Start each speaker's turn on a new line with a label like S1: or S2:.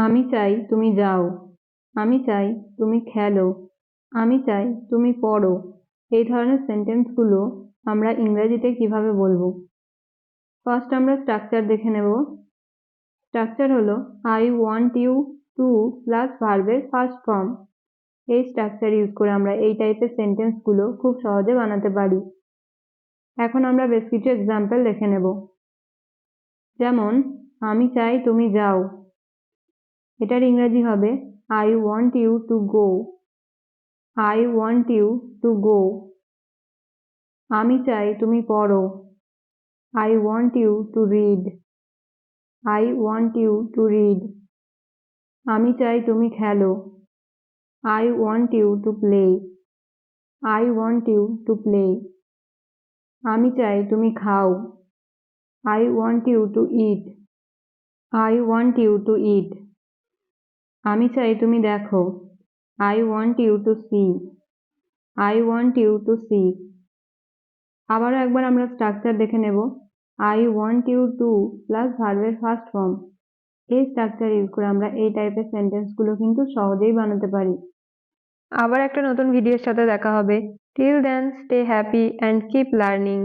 S1: আমি চাই তুমি যাও, আমি চাই তুমি খেলো, আমি চাই তুমি পড়ো। এই ধরনের সেন্টেন্সগুলো আমরা ইংরেজিতে কিভাবে বলবো? ফার্স্ট আমরা স্ট্রাকচার দেখে নেব। স্ট্রাকচার হলো I want you to plus ভার্বের ফার্স্ট ফর্ম। এই স্ট্রাকচার ইউজ করে আমরা এই টাইপের সেন্টেন্সগুলো খুব সহজে বানাতে পারি। এখন আমরা বেশ কিছু এক্সাম্পল দেখে নেব। যেমন আমি চাই তুমি যাও, এটার ইংরেজি হবে I want you to go, I want you to go. আমি চাই তুমি পড়ো, I want you to read, I want you to read. আমি চাই তুমি খেলো, I want you to play, I want you to play. আমি চাই তুমি খাও, I want you to eat, I want you to eat. আমি চাই তুমি দেখো, I want you to see, I want you to C. আবারও একবার আমরা স্ট্রাকচার দেখে নেব। I want you to plus ভার্বের ফার্স্ট ফর্ম। এই স্ট্রাকচার ইউজ করে আমরা এই টাইপের সেন্টেন্সগুলো কিন্তু সহজেই বানাতে পারি। আবার একটা নতুন ভিডিওর সাথে দেখা হবে। Till then stay happy and keep learning.